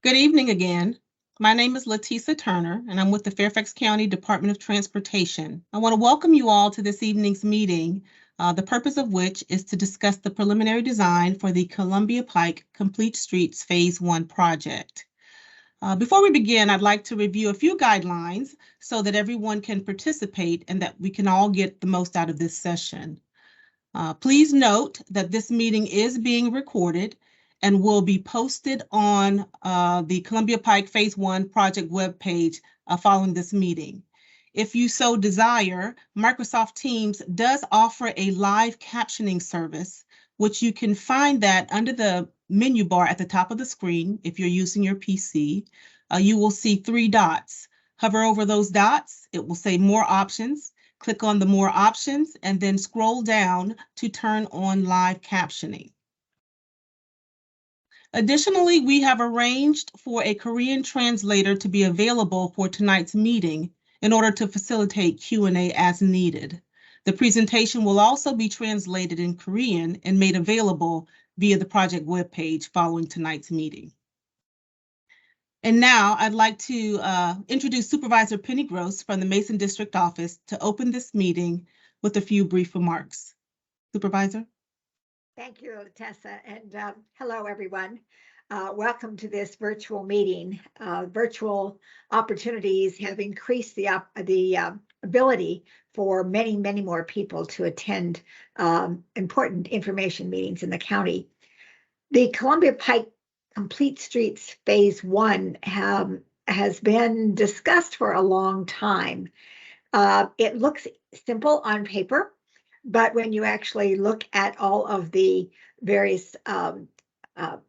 Good evening again. My name is Letisa Turner, and I'm with the Fairfax County Department of Transportation. I want to welcome you all to this evening's meeting, the purpose of which is to discuss the preliminary design for the Columbia Pike Complete Streets Phase 1 project. Before we begin, I'd like to review a few guidelines so that everyone can participate and that we can all get the most out of this session. Please note that this meeting is being recorded and will be posted on the Columbia Pike Phase 1 project webpage following this meeting. If you so desire, Microsoft Teams does offer a live captioning service, which you can find that under the menu bar at the top of the screen. If you're using your PC, you will see 3 dots. Hover over those dots, it will say More Options. Click on the More Options and then scroll down to turn on live captioning. Additionally, we have arranged for a Korean translator to be available for tonight's meeting in order to facilitate Q&A as needed. The presentation will also be translated in Korean and made available via the project webpage following tonight's meeting. And now I'd like to introduce Supervisor Penny Gross from the Mason District Office to open this meeting with a few brief remarks. Supervisor? Thank you, Tessa, and hello, everyone. Welcome to this virtual meeting. Virtual opportunities have increased the ability for many, many more people to attend important information meetings in the county. The Columbia Pike Complete Streets Phase 1 has been discussed for a long time. It looks simple on paper, but when you actually look at all of the various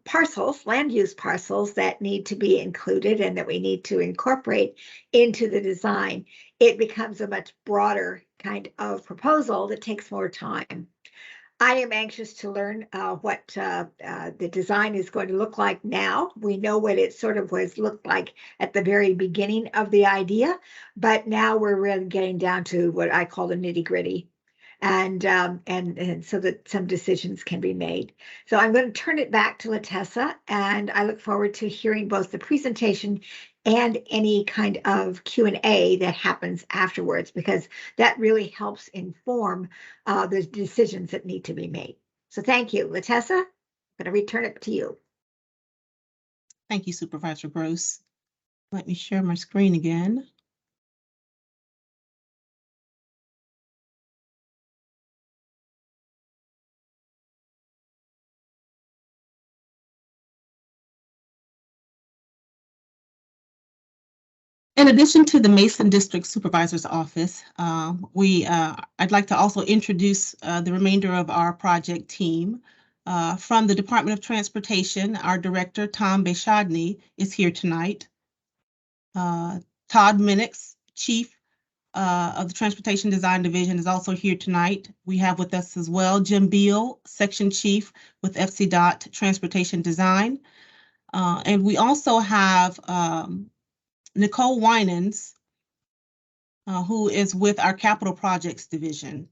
parcels, land use parcels that need to be included and that we need to incorporate into the design, it becomes a much broader kind of proposal that takes more time. I am anxious to learn what the design is going to look like now. We know what it sort of looked like at the very beginning of the idea, but now we're really getting down to what I call the nitty-gritty, and so that some decisions can be made. So I'm going to turn it back to Letessa, and I look forward to hearing both the presentation and any kind of Q&A that happens afterwards, because that really helps inform the decisions that need to be made. So thank you. Letessa, I'm going to return it to you. Thank you, Supervisor Gross. Let me share my screen again. In addition to the Mason District Supervisor's Office, I'd like to also introduce the remainder of our project team. From the Department of Transportation, our Director, Tom Beshadny, is here tonight. Todd Minix, Chief of the Transportation Design Division, is also here tonight. We have with us as well Jim Beal, Section Chief with FCDOT Transportation Design. And we also have Nicole Winans, who is with our Capital Projects Division.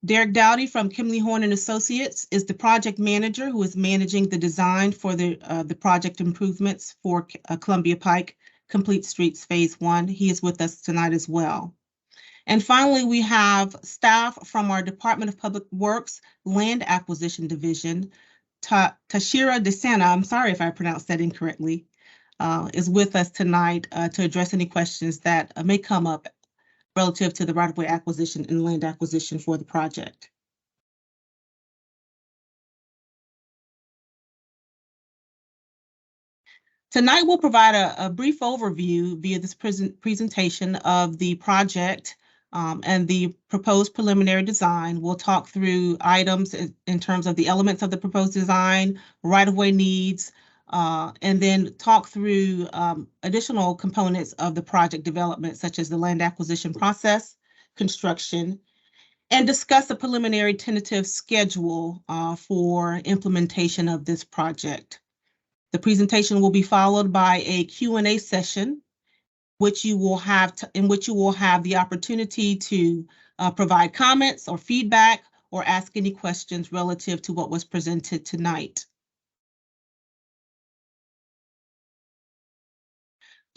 Derek Dowdy from Kimley Horn and Associates is the project manager who is managing the design for the project improvements for Columbia Pike Complete Streets Phase 1. He is with us tonight as well. And finally, we have staff from our Department of Public Works Land Acquisition Division. Tashira DeSanta, I'm sorry if I pronounced that incorrectly, is with us tonight to address any questions that may come up relative to the right-of-way acquisition and land acquisition for the project. Tonight, we'll provide a brief overview via this presentation of the project and the proposed preliminary design. We'll talk through items in terms of the elements of the proposed design, right-of-way needs, and then talk through additional components of the project development, such as the land acquisition process, construction, and discuss a preliminary tentative schedule for implementation of this project. The presentation will be followed by a Q&A session, which you will have in which you will have the opportunity to provide comments or feedback or ask any questions relative to what was presented tonight.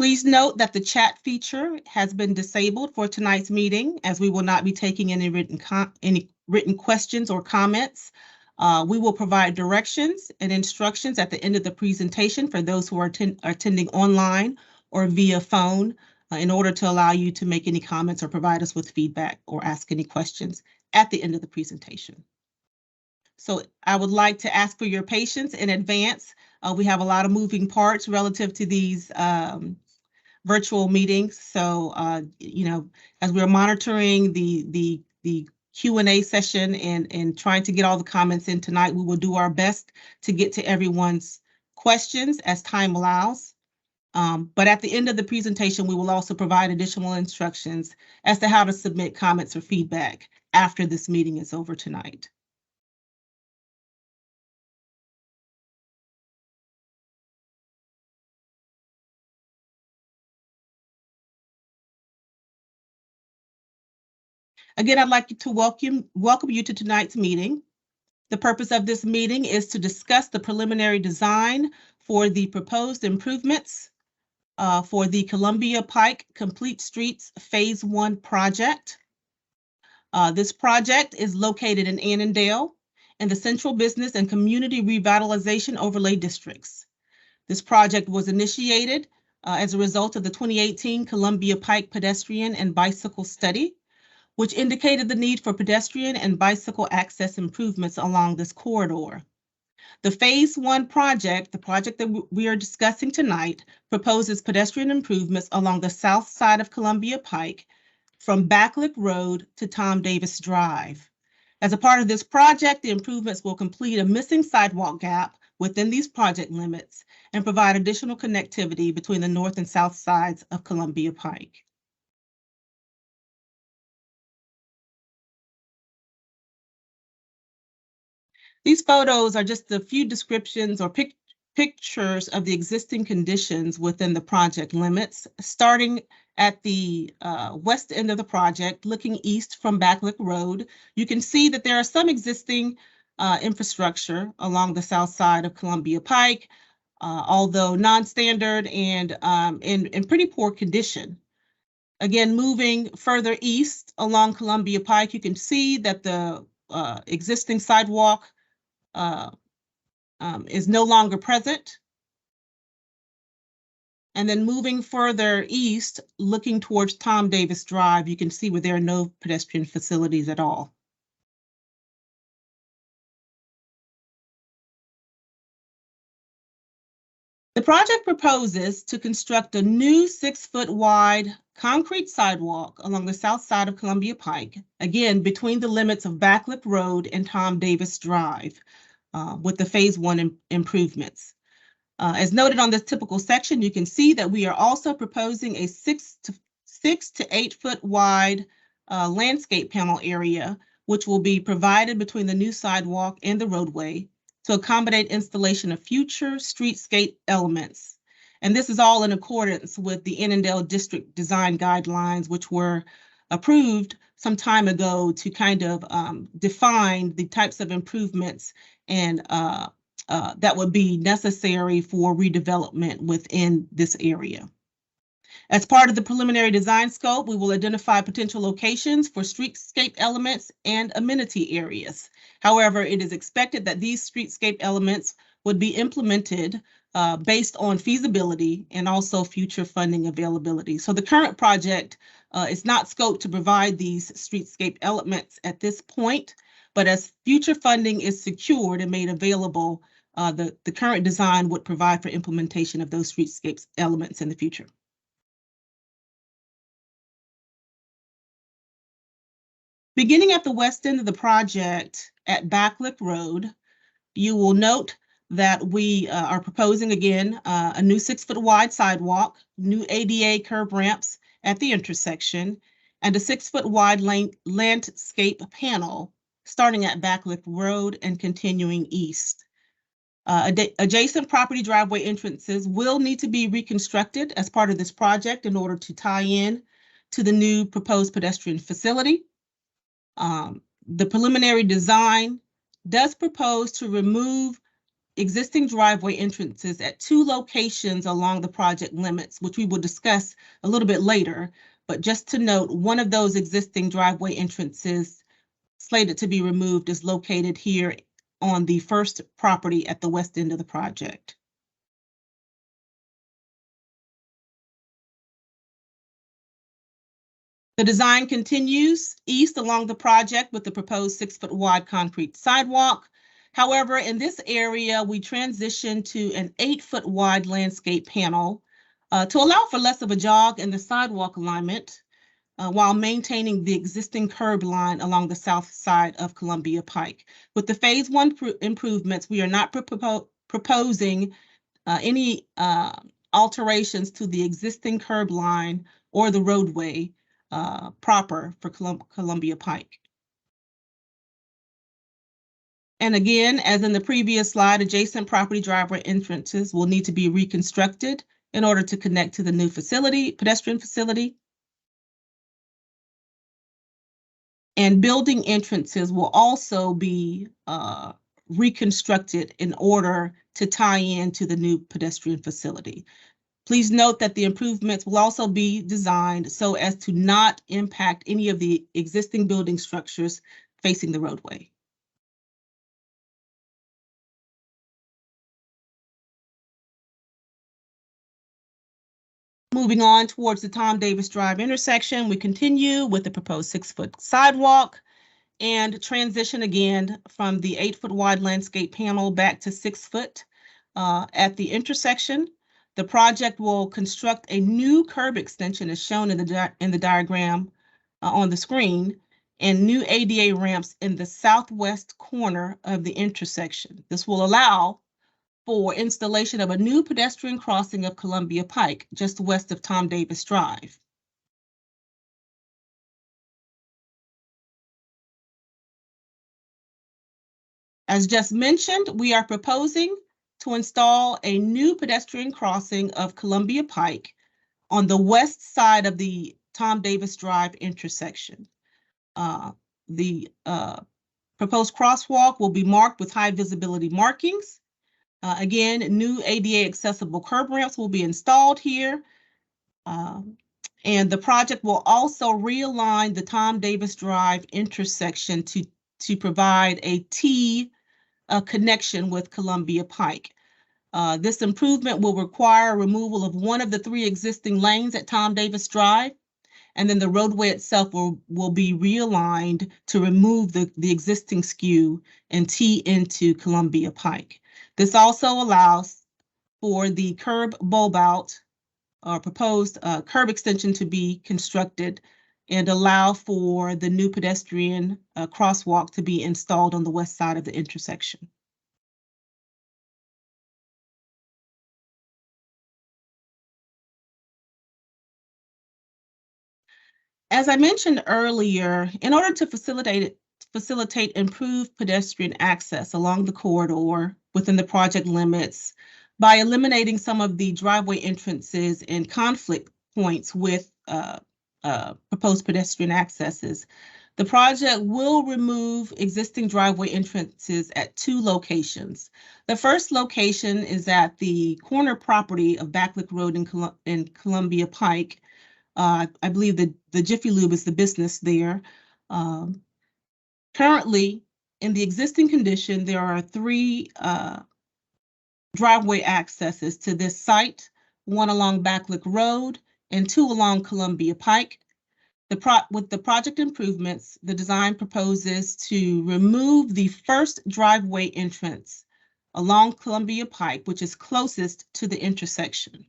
Please note that the chat feature has been disabled for tonight's meeting, as we will not be taking any written questions or comments. We will provide directions and instructions at the end of the presentation for those who are attending online or via phone in order to allow you to make any comments or provide us with feedback or ask any questions at the end of the presentation. So I would like to ask for your patience in advance. We have a lot of moving parts relative to these virtual meetings. So, as we're monitoring the Q&A session and trying to get all the comments in tonight, we will do our best to get to everyone's questions as time allows. But at the end of the presentation, we will also provide additional instructions as to how to submit comments or feedback after this meeting is over tonight. Again, I'd like to welcome you to tonight's meeting. The purpose of this meeting is to discuss the preliminary design for the proposed improvements for the Columbia Pike Complete Streets Phase 1 project. This project is located in Annandale in the Central Business and Community Revitalization Overlay Districts. This project was initiated as a result of the 2018 Columbia Pike Pedestrian and Bicycle Study, which indicated the need for pedestrian and bicycle access improvements along this corridor. The Phase 1 project, the project that we are discussing tonight, proposes pedestrian improvements along the south side of Columbia Pike from Backlick Road to Tom Davis Drive. As a part of this project, the improvements will complete a missing sidewalk gap within these project limits and provide additional connectivity between the north and south sides of Columbia Pike. These photos are just a few descriptions or pictures of the existing conditions within the project limits, starting at the west end of the project, looking east from Backlick Road. You can see that there are some existing infrastructure along the south side of Columbia Pike, although non-standard and in pretty poor condition. Again, moving further east along Columbia Pike, you can see that the existing sidewalk is no longer present. And then moving further east, looking towards Tom Davis Drive, you can see where there are no pedestrian facilities at all. The project proposes to construct a new 6-foot wide concrete sidewalk along the south side of Columbia Pike, again, between the limits of Backlick Road and Tom Davis Drive, with the Phase 1 improvements. As noted on this typical section, you can see that we are also proposing a 6 to 8 foot wide landscape panel area, which will be provided between the new sidewalk and the roadway to accommodate installation of future streetscape elements. And this is all in accordance with the Annandale District Design Guidelines, which were approved some time ago to kind of define the types of improvements and that would be necessary for redevelopment within this area. As part of the preliminary design scope, we will identify potential locations for streetscape elements and amenity areas. However, it is expected that these streetscape elements would be implemented based on feasibility and also future funding availability. So the current project is not scoped to provide these streetscape elements at this point, but as future funding is secured and made available, the current design would provide for implementation of those streetscape elements in the future. Beginning at the west end of the project at Backlick Road, you will note that we are proposing again a new 6-foot wide sidewalk, new ADA curb ramps at the intersection, and a 6-foot wide landscape panel starting at Backlick Road and continuing east. Adjacent property driveway entrances will need to be reconstructed as part of this project in order to tie in to the new proposed pedestrian facility. The preliminary design does propose to remove existing driveway entrances at 2 locations along the project limits, which we will discuss a little bit later. But just to note, one of those existing driveway entrances slated to be removed is located here on the first property at the west end of the project. The design continues east along the project with the proposed 6-foot wide concrete sidewalk. However, in this area, we transition to an 8-foot wide landscape panel to allow for less of a jog in the sidewalk alignment while maintaining the existing curb line along the south side of Columbia Pike. With the phase 1 improvements, we are not proposing any alterations to the existing curb line or the roadway proper for Columbia Pike. And again, as in the previous slide, adjacent property driveway entrances will need to be reconstructed in order to connect to the new pedestrian facility. And building entrances will also be reconstructed in order to tie in to the new pedestrian facility. Please note that the improvements will also be designed so as to not impact any of the existing building structures facing the roadway. Moving on towards the Tom Davis Drive intersection, we continue with the proposed 6-foot sidewalk and transition again from the 8-foot wide landscape panel back to 6 foot at the intersection. The project will construct a new curb extension as shown in the diagram on the screen, and new ADA ramps in the southwest corner of the intersection. This will allow for installation of a new pedestrian crossing of Columbia Pike, just west of Tom Davis Drive. As just mentioned, we are proposing to install a new pedestrian crossing of Columbia Pike on the west side of the Tom Davis Drive intersection. The proposed crosswalk will be marked with high visibility markings. Again, new ADA accessible curb ramps will be installed here. And the project will also realign the Tom Davis Drive intersection to provide a T connection with Columbia Pike. This improvement will require removal of one of the 3 existing lanes at Tom Davis Drive, and then the roadway itself will be realigned to remove the existing skew and tee into Columbia Pike. This also allows for the curb bulb out or proposed curb extension to be constructed and allow for the new pedestrian crosswalk to be installed on the west side of the intersection. As I mentioned earlier, in order to facilitate improved pedestrian access along the corridor within the project limits by eliminating some of the driveway entrances and conflict points with proposed pedestrian accesses, the project will remove existing driveway entrances at 2 locations. The first location is at the corner property of Backlick Road in Columbia Pike. I believe the Jiffy Lube is the business there. Currently, in the existing condition, there are 3 driveway accesses to this site, 1 along Backlick Road and 2 along Columbia Pike. With the project improvements, the design proposes to remove the first driveway entrance along Columbia Pike, which is closest to the intersection.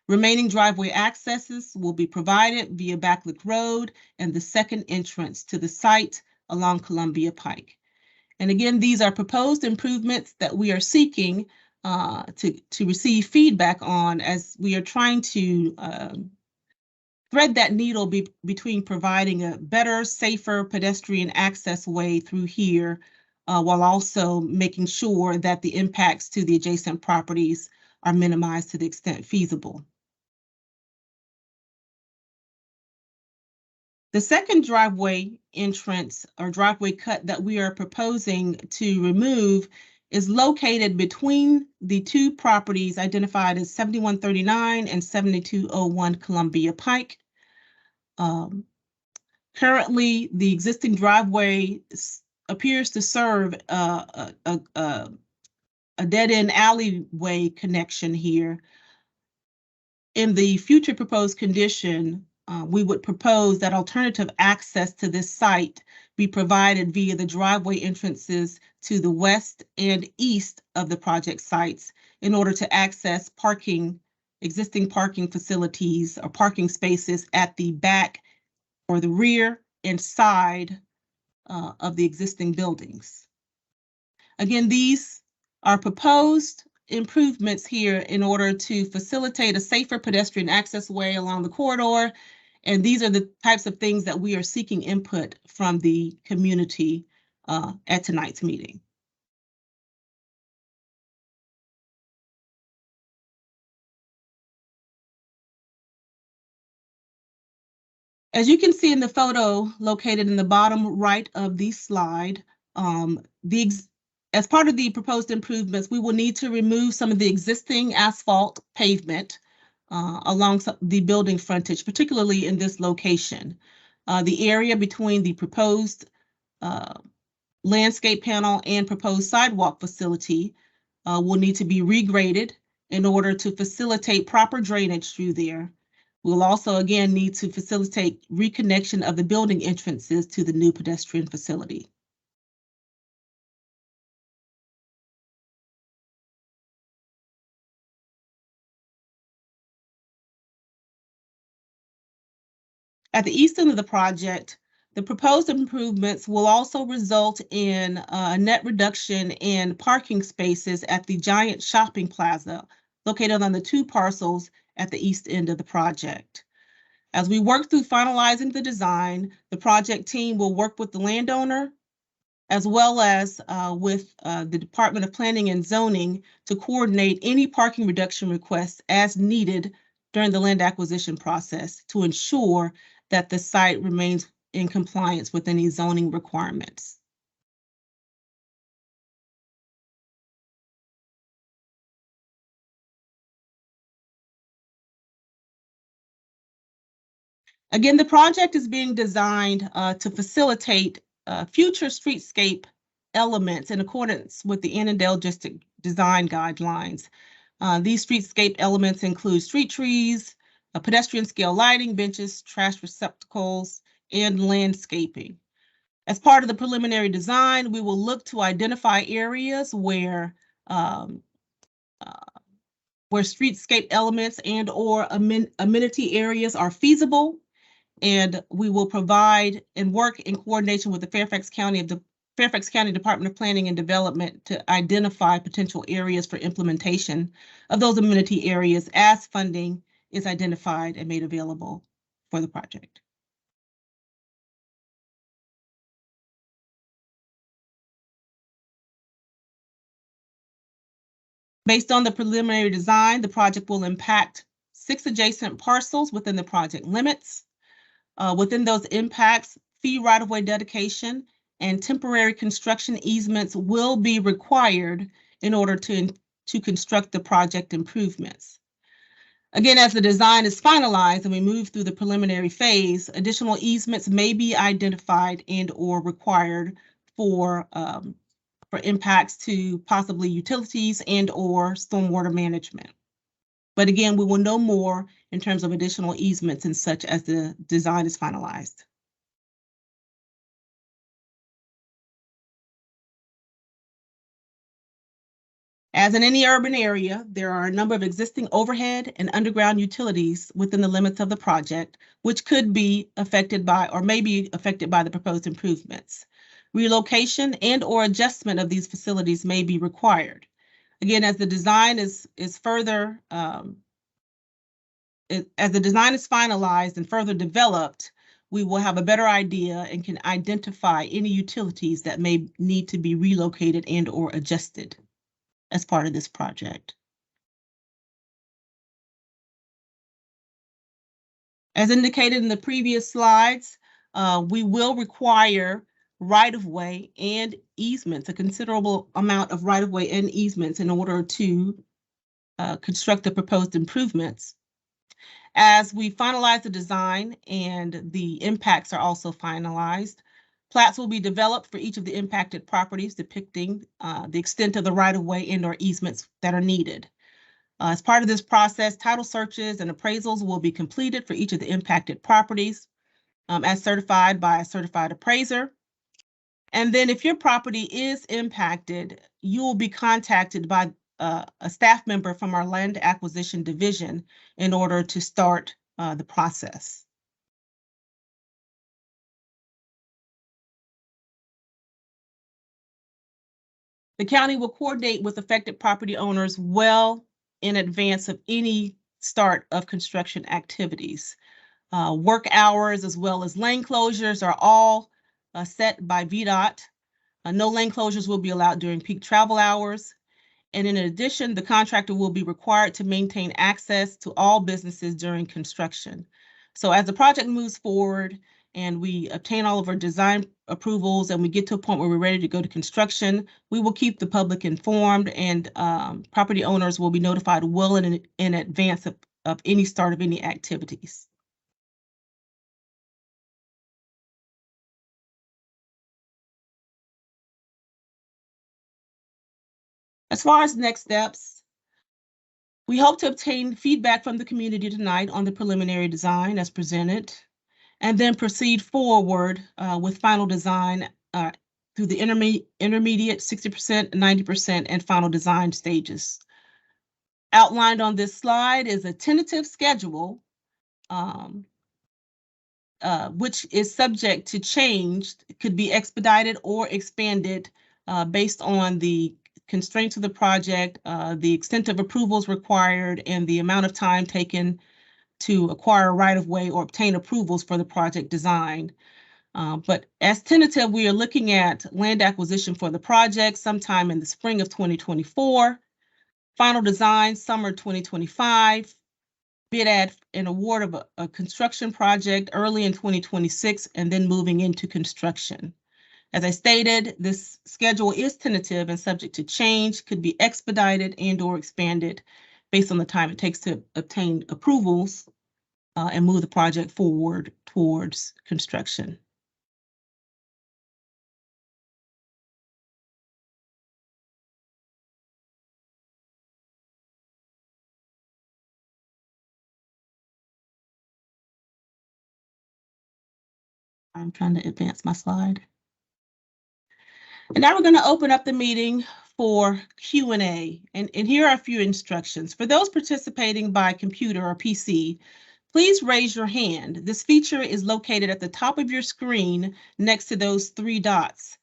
Remaining driveway accesses will be provided via Backlick Road and the second entrance to the site along Columbia Pike. And again, these are proposed improvements that we are seeking to receive feedback on as we are trying to thread that needle between providing a better, safer pedestrian access way through here, while also making sure that the impacts to the adjacent properties are minimized to the extent feasible. The second driveway entrance or driveway cut that we are proposing to remove is located between the two properties identified as 7139 and 7201 Columbia Pike. Currently, the existing driveway appears to serve a dead-end alleyway connection here. In the future proposed condition, we would propose that alternative access to this site be provided via the driveway entrances to the west and east of the project sites in order to access existing parking facilities or parking spaces at the back or the rear and side of the existing buildings. Again, these are proposed improvements here in order to facilitate a safer pedestrian access way along the corridor. And these are the types of things that we are seeking input from the community at tonight's meeting. As you can see in the photo located in the bottom right of the slide, as part of the proposed improvements, we will need to remove some of the existing asphalt pavement along the building frontage, particularly in this location. The area between the proposed landscape panel and proposed sidewalk facility will need to be regraded in order to facilitate proper drainage through there. We'll also, again, need to facilitate reconnection of the building entrances to the new pedestrian facility. At the east end of the project, the proposed improvements will also result in a net reduction in parking spaces at the giant shopping plaza located on the two parcels at the east end of the project. As we work through finalizing the design, the project team will work with the landowner as well as with the Department of Planning and Zoning to coordinate any parking reduction requests as needed during the land acquisition process to ensure that the site remains in compliance with any zoning requirements. Again, the project is being designed to facilitate future streetscape elements in accordance with the Annandale District Design Guidelines. These streetscape elements include street trees, pedestrian scale lighting, benches, trash receptacles, and landscaping. As part of the preliminary design, we will look to identify areas where streetscape elements and/or amenity areas are feasible, and we will provide and work in coordination with the Fairfax County Department of Planning and Development to identify potential areas for implementation of those amenity areas as funding is identified and made available for the project. Based on the preliminary design, the project will impact 6 adjacent parcels within the project limits. Within those impacts, fee right-of-way dedication and temporary construction easements will be required in order to construct the project improvements. Again, as the design is finalized and we move through the preliminary phase, additional easements may be identified and/or required for impacts to possibly utilities and/or stormwater management. But again, we will know more in terms of additional easements and such as the design is finalized. As in any urban area, there are a number of existing overhead and underground utilities within the limits of the project, which could be affected by or may be affected by the proposed improvements. Relocation and/or adjustment of these facilities may be required. Again, as the design is further, as the design is finalized and further developed, we will have a better idea and can identify any utilities that may need to be relocated and/or adjusted as part of this project. As indicated in the previous slides, we will require right-of-way and easements, a considerable amount of right-of-way and easements in order to construct the proposed improvements. As we finalize the design and the impacts are also finalized, plats will be developed for each of the impacted properties depicting the extent of the right-of-way and/or easements that are needed. As part of this process, title searches and appraisals will be completed for each of the impacted properties as certified by a certified appraiser. And then if your property is impacted, you will be contacted by a staff member from our land acquisition division in order to start the process. The county will coordinate with affected property owners well in advance of any start of construction activities. Work hours as well as lane closures are all set by VDOT. No lane closures will be allowed during peak travel hours. And in addition, the contractor will be required to maintain access to all businesses during construction. So as the project moves forward and we obtain all of our design approvals and we get to a point where we're ready to go to construction, we will keep the public informed, and property owners will be notified well in advance of any start of any activities. As far as next steps, we hope to obtain feedback from the community tonight on the preliminary design as presented, and then proceed forward with final design through the intermediate 60%, 90%, and final design stages. Outlined on this slide is a tentative schedule, which is subject to change, could be expedited or expanded based on the constraints of the project, the extent of approvals required, and the amount of time taken to acquire right-of-way or obtain approvals for the project design. But as tentative, we are looking at land acquisition for the project sometime in the spring of 2024, final design summer 2025, bid ad and award of a construction project early in 2026, and then moving into construction. As I stated, this schedule is tentative and subject to change, could be expedited and/or expanded based on the time it takes to obtain approvals and move the project forward towards construction. I'm trying to advance my slide. And now we're going to open up the meeting for Q&A. And here are a few instructions. For those participating by computer or PC, please raise your hand. This feature is located at the top of your screen next to those three dots.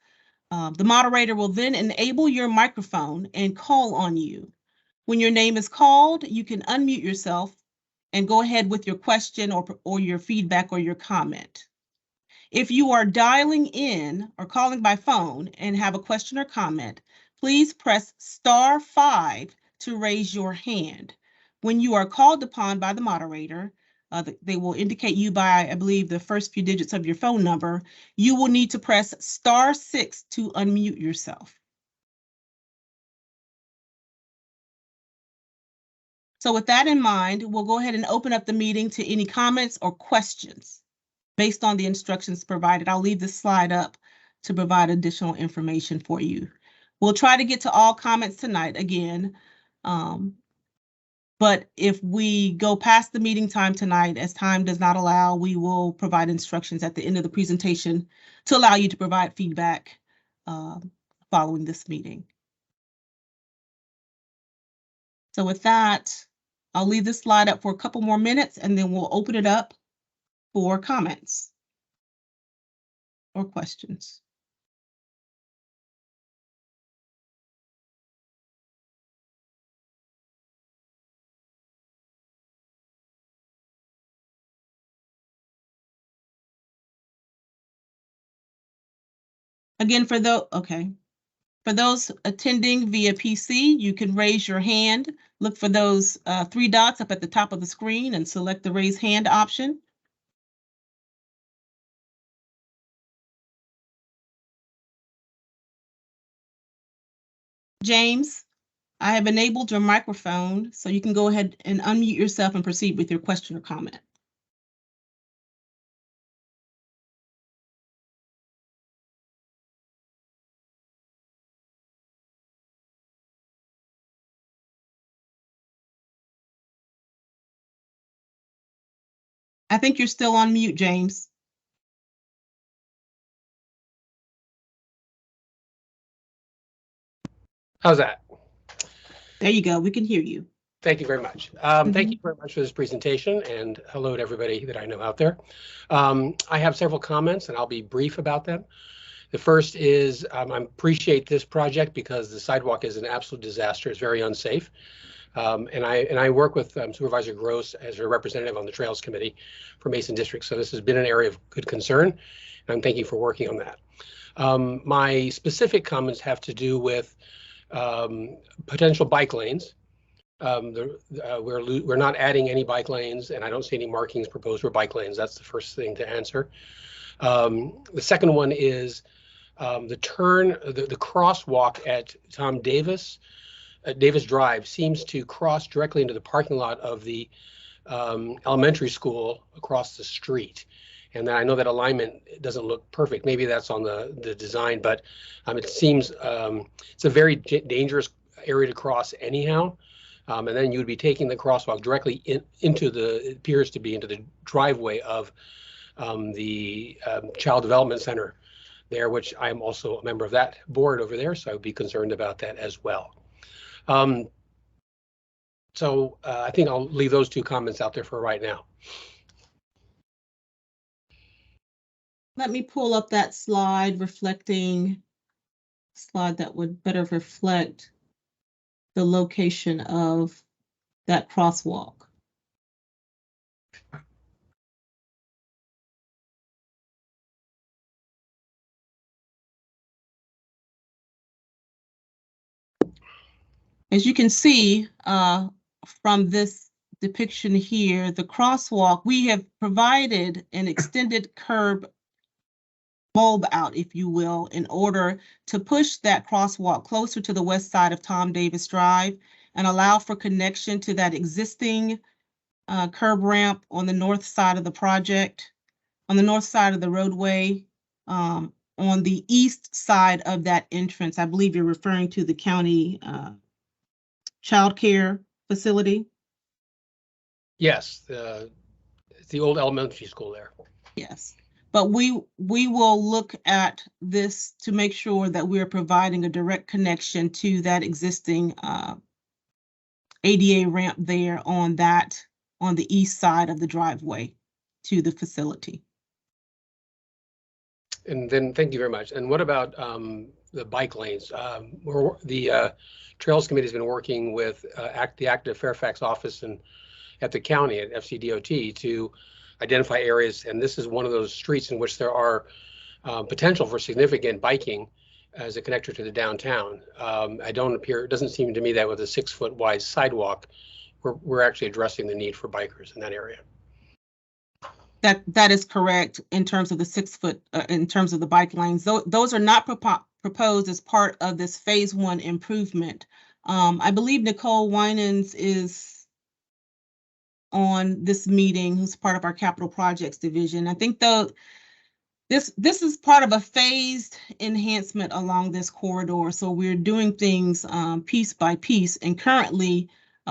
The moderator will then enable your microphone and call on you. When your name is called, you can unmute yourself and go ahead with your question or your feedback or your comment. If you are dialing in or calling by phone and have a question or comment, please press *5 to raise your hand. When you are called upon by the moderator, they will indicate you by, I believe, the first few digits of your phone number. You will need to press *6 to unmute yourself. So with that in mind, we'll go ahead and open up the meeting to any comments or questions based on the instructions provided. I'll leave this slide up to provide additional information for you. We'll try to get to all comments tonight again. But if we go past the meeting time tonight, as time does not allow, we will provide instructions at the end of the presentation to allow you to provide feedback following this meeting. So with that, I'll leave this slide up for a couple more minutes and then we'll open it up for comments or questions. Again, for those attending via PC, you can raise your hand. Look for those three dots up at the top of the screen and select the raise hand option. James, I have enabled your microphone, so you can go ahead and unmute yourself and proceed with your question or comment. I think you're still on mute, James. How's that? There you go. We can hear you. Thank you very much. Thank you very much for this presentation, and hello to everybody that I know out there. I have several comments, and I'll be brief about them. The first is I appreciate this project because the sidewalk is an absolute disaster. It's very unsafe. And I work with Supervisor Gross as a representative on the Trails Committee for Mason District. So this has been an area of good concern, and I'm thank you for working on that. My specific comments have to do with potential bike lanes. We're not adding any bike lanes, and I don't see any markings proposed for bike lanes. That's the first thing to answer. The second one is the crosswalk at Tom Davis Drive seems to cross directly into the parking lot of the elementary school across the street. And I know that alignment doesn't look perfect. Maybe that's on the design, but it seems it's a very dangerous area to cross anyhow. And then you would be taking the crosswalk directly into it appears to be into the driveway of the Child Development Center there, which I'm also a member of that board over there, so I would be concerned about that as well. So I think I'll leave those two comments out there for right now. Let me pull up that slide that would better reflect the location of that crosswalk. As you can see from this depiction here, the crosswalk, we have provided an extended curb bulb out, if you will, in order to push that crosswalk closer to the west side of Tom Davis Drive and allow for connection to that existing curb ramp on the north side of the project, on the north side of the roadway, on the east side of that entrance. I believe you're referring to the county child care facility. Yes, it's the old elementary school there. Yes. But we will look at this to make sure that we're providing a direct connection to that existing ADA ramp there on the east side of the driveway to the facility. And then thank you very much. And what about the bike lanes? The Trails Committee has been working with the active Fairfax office and at the county at FCDOT to identify areas, and this is one of those streets in which there are potential for significant biking as a connector to the downtown. It doesn't seem to me that with a 6-foot wide sidewalk, we're actually addressing the need for bikers in that area. That is correct in terms of the 6-foot, in terms of the bike lanes. Those are not proposed as part of this phase 1 improvement. I believe Nicole Winans is on this meeting, who's part of our capital projects division. I think this is part of a phased enhancement along this corridor. So we're doing things piece by piece, and currently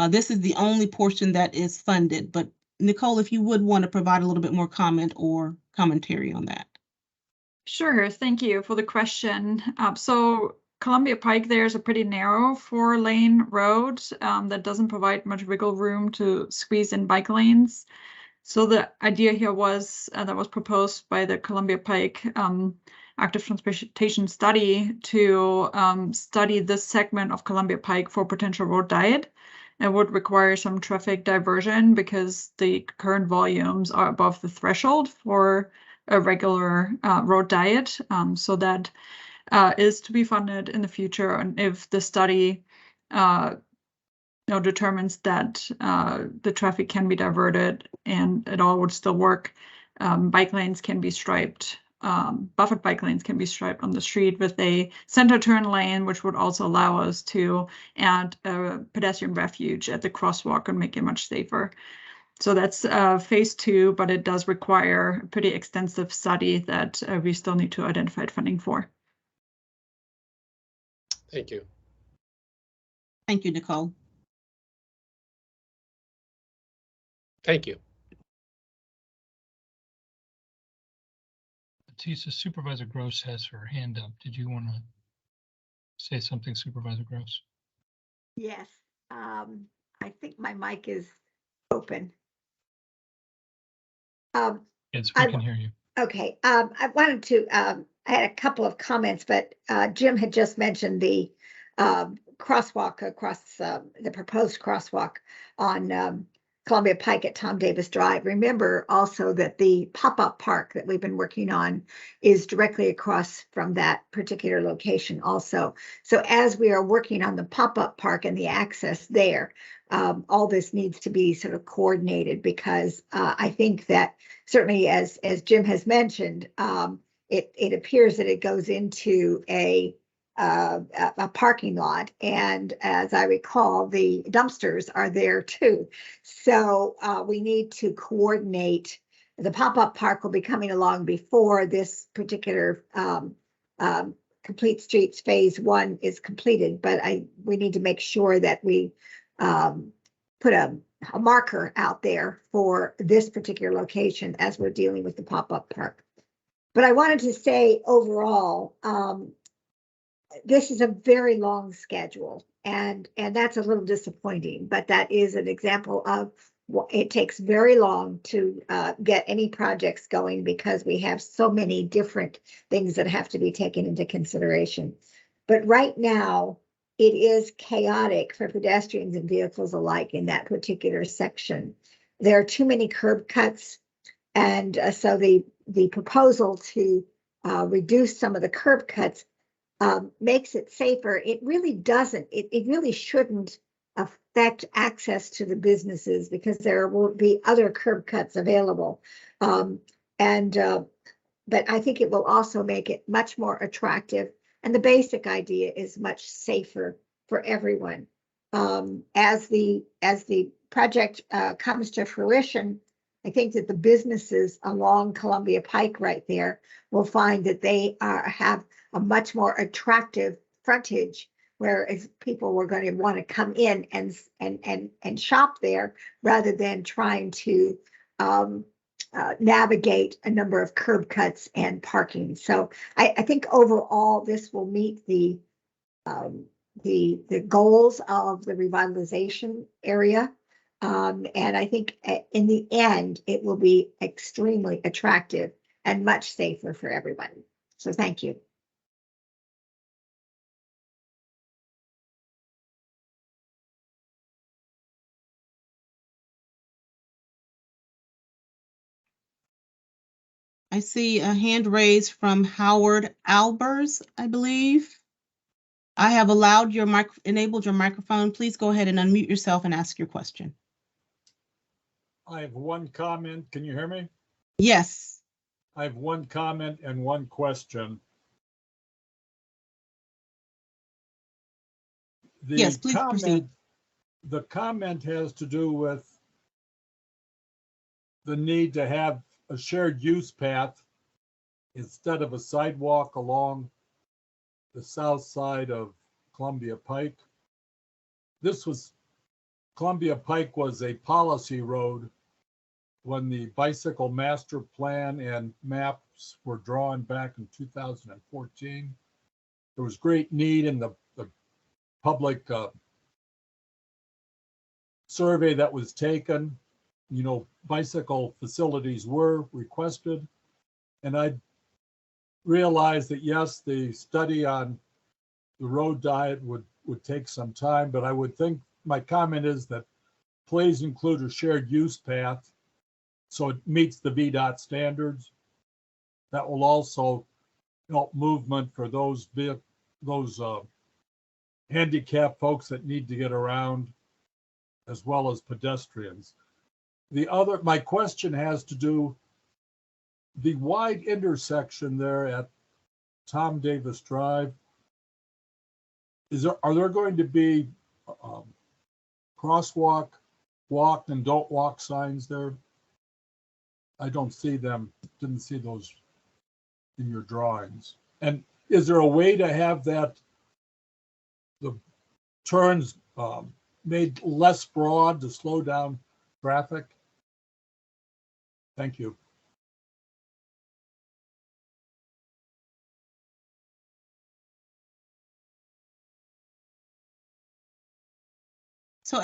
this is the only portion that is funded. But Nicole, if you would want to provide a little bit more comment or commentary on that. Sure, thank you for the question. So Columbia Pike there is a pretty narrow 4-lane road that doesn't provide much wiggle room to squeeze in bike lanes. So the idea here was that was proposed by the Columbia Pike Active Transportation Study to study this segment of Columbia Pike for potential road diet. It would require some traffic diversion because the current volumes are above the threshold for a regular road diet. So that is to be funded in the future. And if the study determines that the traffic can be diverted and it all would still work, bike lanes can be striped buffered bike lanes can be striped on the street with a center turn lane, which would also allow us to add a pedestrian refuge at the crosswalk and make it much safer. So that's phase 2, but it does require a pretty extensive study that we still need to identify funding for. Thank you. Thank you, Nicole. Thank you. Batista, Supervisor Gross has her hand up. Did you want to say something, Supervisor Gross? Yes, I think my mic is open. Yes, we can hear you. Okay, I wanted to, I had a couple of comments, but Jim had just mentioned the crosswalk across the proposed crosswalk on Columbia Pike at Tom Davis Drive. Remember also that the pop-up park that we've been working on is directly across from that particular location also. So as we are working on the pop-up park and the access there, all this needs to be sort of coordinated, because I think that certainly as Jim has mentioned, it appears that it goes into a parking lot, and as I recall, the dumpsters are there too. So we need to coordinate. The pop-up park will be coming along before this particular Complete Streets Phase 1 is completed, but we need to make sure that we put a marker out there for this particular location as we're dealing with the pop-up park. But I wanted to say overall, this is a very long schedule, and that's a little disappointing, but that is an example of what it takes very long to get any projects going, because we have so many different things that have to be taken into consideration. But right now, it is chaotic for pedestrians and vehicles alike in that particular section. There are too many curb cuts, and so the proposal to reduce some of the curb cuts makes it safer. It really doesn't. It really shouldn't affect access to the businesses, because there will be other curb cuts available. But I think it will also make it much more attractive. And the basic idea is much safer for everyone. As the project comes to fruition, I think that the businesses along Columbia Pike right there will find that they have a much more attractive frontage, whereas people were going to want to come in and shop there rather than trying to navigate a number of curb cuts and parking. So I think overall this will meet the goals of the revitalization area. And I think in the end, it will be extremely attractive and much safer for everybody. So thank you. I see a hand raised from Howard Albers, I believe. I have enabled your microphone. Please go ahead and unmute yourself and ask your question. I have one comment. Can you hear me? Yes. I have one comment and one question. Yes, please proceed. The comment has to do with the need to have a shared use path instead of a sidewalk along the south side of Columbia Pike. Columbia Pike was a policy road when the bicycle master plan and maps were drawn back in 2014. There was great need in the public survey that was taken. Bicycle facilities were requested, and I realized that yes, the study on the road diet would take some time, but I would think my comment is that please include a shared use path so it meets the VDOT standards. That will also help movement for those handicapped folks that need to get around, as well as pedestrians. My question has to do the wide intersection there at Tom Davis Drive, are there going to be crosswalk, walk and don't walk signs there? I don't see them, didn't see those in your drawings. And is there a way to have that, the turns made less broad to slow down traffic? Thank you. So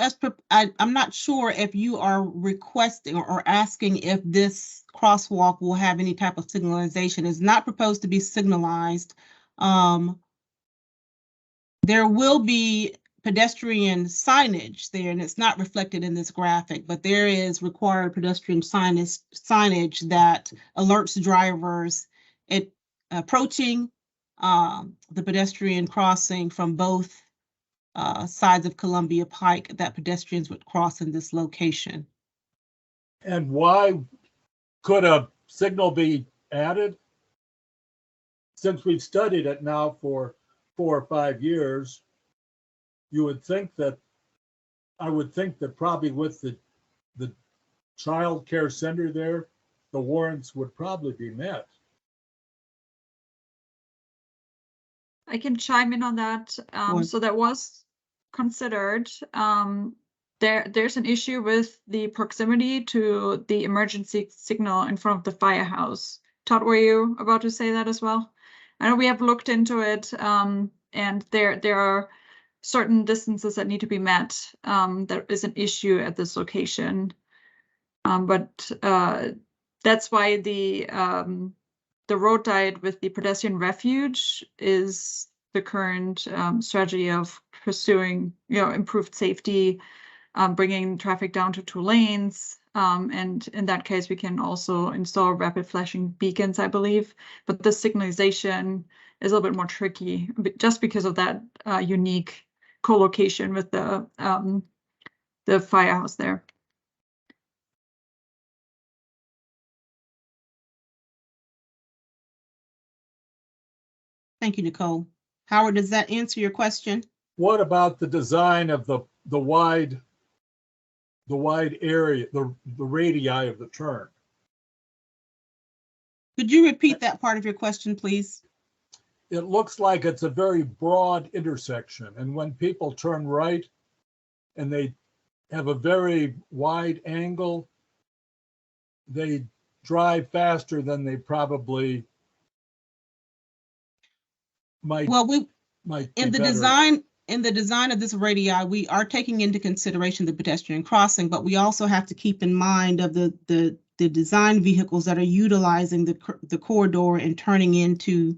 I'm not sure if you are requesting or asking if this crosswalk will have any type of signalization. It's not proposed to be signalized. There will be pedestrian signage there, and it's not reflected in this graphic, but there is required pedestrian signage that alerts drivers approaching the pedestrian crossing from both sides of Columbia Pike that pedestrians would cross in this location. And why could a signal be added? Since we've studied it now for 4 or 5 years, you would think that, I would think that probably with the child care center there, the warrants would probably be met. I can chime in on that. So that was considered. There's an issue with the proximity to the emergency signal in front of the firehouse. Todd, were you about to say that as well? I know we have looked into it, and there are certain distances that need to be met. That is an issue at this location, but that's why the road diet with the pedestrian refuge is the current strategy of pursuing, improved safety, bringing traffic down to 2 lanes. And in that case, we can also install rapid flashing beacons, I believe. But the signalization is a little bit more tricky just because of that unique co-location with the firehouse there. Thank you, Nicole. Howard, does that answer your question? What about the design of the wide area, the radii of the turn? Could you repeat that part of your question, please? It looks like it's a very broad intersection, and when people turn right and they have a very wide angle, they drive faster than they probably might. Well, in the design of this radii, we are taking into consideration the pedestrian crossing, but we also have to keep in mind of the design vehicles that are utilizing the corridor and turning into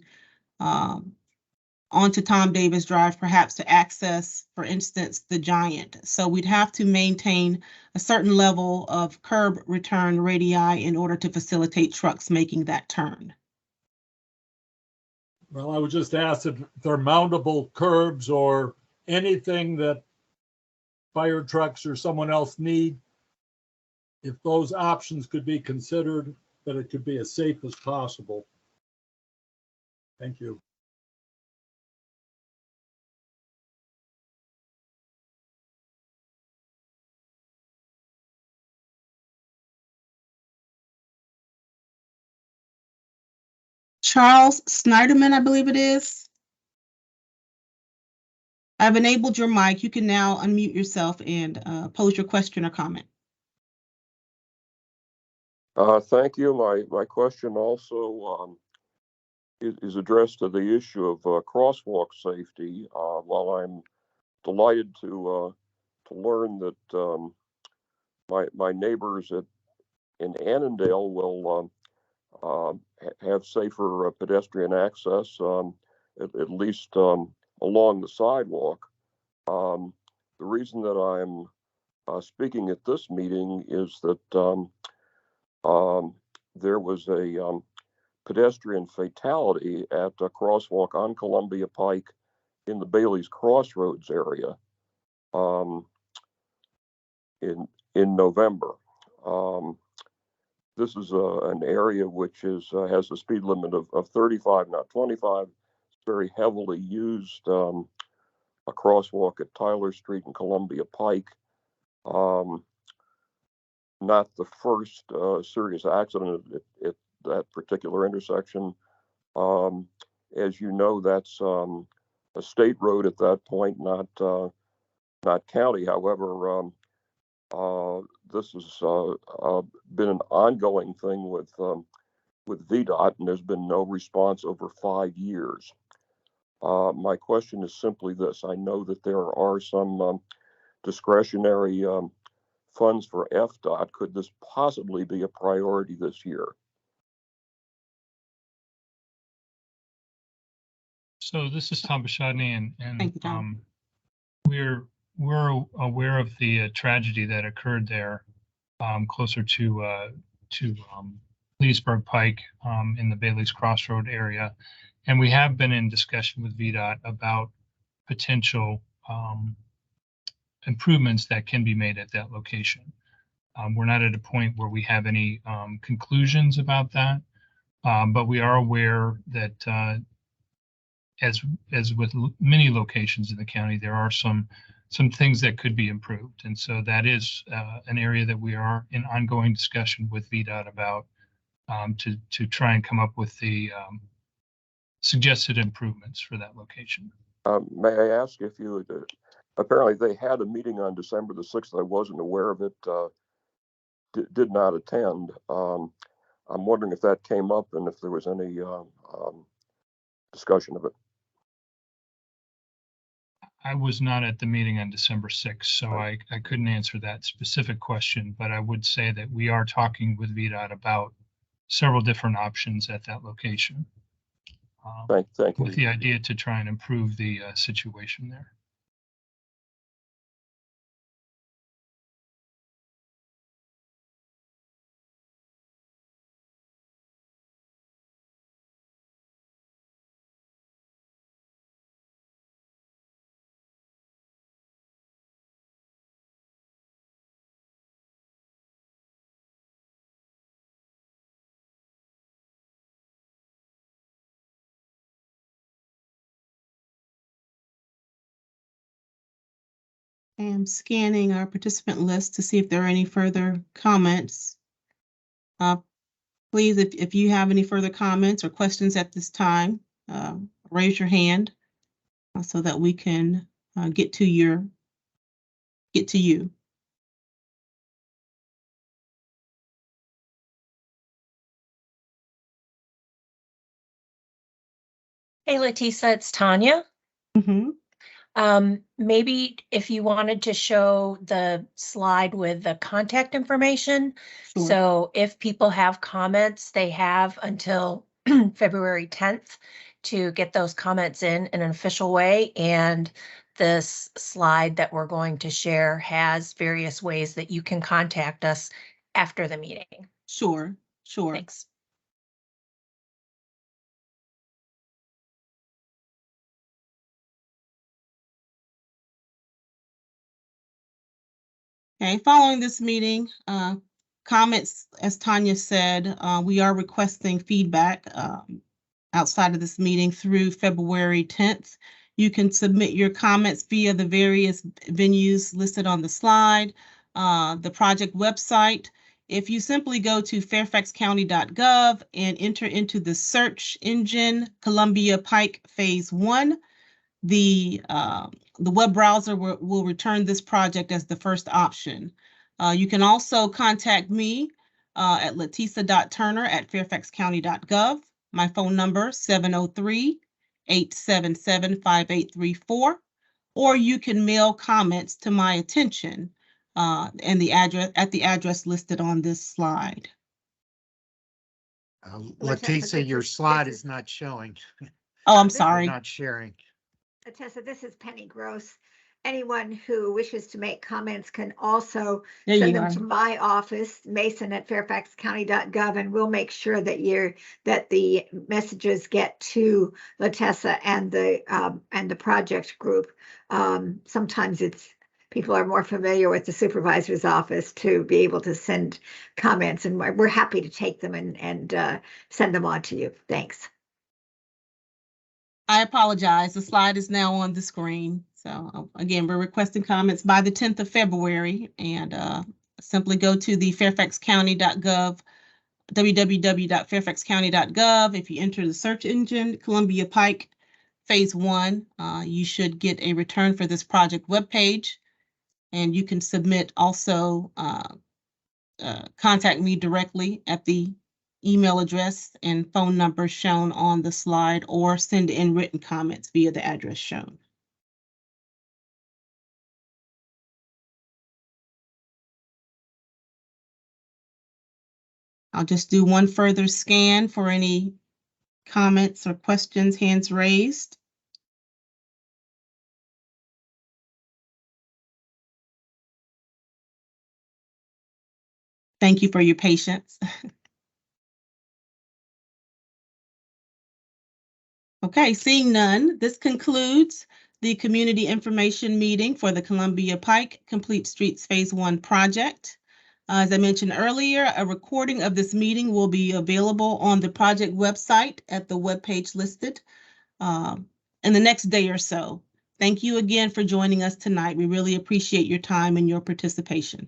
onto Tom Davis Drive, perhaps to access, for instance, the Giant. So we'd have to maintain a certain level of curb return radii in order to facilitate trucks making that turn. Well, I would just ask if they're mountable curbs or anything that fire trucks or someone else need, if those options could be considered, that it could be as safe as possible. Thank you. Charles Snyderman, I believe it is. I've enabled your mic. You can now unmute yourself and pose your question or comment. Thank you. My question also is addressed to the issue of crosswalk safety. While I'm delighted to learn that my neighbors in Annandale will have safer pedestrian access, at least along the sidewalk. The reason that I'm speaking at this meeting is that there was a pedestrian fatality at a crosswalk on Columbia Pike in the Bailey's Crossroads area in November. This is an area which is has a speed limit of 35, not 25. It's very heavily used. A crosswalk at Tyler Street and Columbia Pike. Not the first serious accident at that particular intersection. As you know, that's a state road at that point, not county. However, this has been an ongoing thing with VDOT, and there's been no response over 5 years. My question is simply this: I know that there are some discretionary funds for FDOT. Could this possibly be a priority this year? So this is Tom Bashadny, and Thank you, Tom. we're aware of the tragedy that occurred there, closer to Leesburg Pike, in the Bailey's Crossroad area, and we have been in discussion with VDOT about potential improvements that can be made at that location. We're not at a point where we have any conclusions about that, but we are aware that as with many locations in the county, there are some things that could be improved, and so that is an area that we are in ongoing discussion with VDOT about, to try and come up with the suggested improvements for that location. May I ask if you apparently they had a meeting on December the 6th. I wasn't aware of it, did not attend. I'm wondering if that came up and if there was any discussion of it. I was not at the meeting on December 6th, so I couldn't answer that specific question, but I would say that we are talking with VDOT about several different options at that location. Thank you. With the idea to try and improve the situation there. I'm scanning our participant list to see if there are any further comments. Please, if you have any further comments or questions at this time, raise your hand so that we can get to you. Hey, Letisa, it's Tanya. Mm-hmm. Maybe if you wanted to show the slide with the contact information. Sure. So if people have comments, they have until February 10th to get those comments in an official way. And this slide that we're going to share has various ways that you can contact us after the meeting. Sure. Thanks. Okay, following this meeting, comments, as Tanya said, we are requesting feedback outside of this meeting through February 10th. You can submit your comments via the various venues listed on the slide, the project website. If you simply go to fairfaxcounty.gov and enter into the search engine Columbia Pike Phase 1, the web browser will return this project as the first option. You can also contact me at letisa.turner@fairfaxcounty.gov. My phone number 703-877-5834, or you can mail comments to my attention and the address listed on this slide. Letisa, your slide is not showing. Oh, I'm sorry. Not sharing. Tessa, this is Penny Gross. Anyone who wishes to make comments can also There send you them are. to my office, mason@fairfaxcounty.gov, and we'll make sure that the messages get to Letessa and the project group. Sometimes it's people are more familiar with the supervisor's office to be able to send comments, and we're happy to take them and send them on to you. Thanks. I apologize. The slide is now on the screen. So again, we're requesting comments by the 10th of February, and simply go to the fairfaxcounty.gov, www.fairfaxcounty.gov. If you enter the search engine, Columbia Pike Phase 1, you should get a return for this project webpage, and you can submit also, contact me directly at the email address and phone number shown on the slide, or send in written comments via the address shown. I'll just do one further scan for any comments or questions, hands raised. Thank you for your patience. Okay, seeing none, this concludes the community information meeting for the Columbia Pike Complete Streets Phase 1 project. As I mentioned earlier, a recording of this meeting will be available on the project website at the webpage listed in the next day or so. Thank you again for joining us tonight. We really appreciate your time and your participation.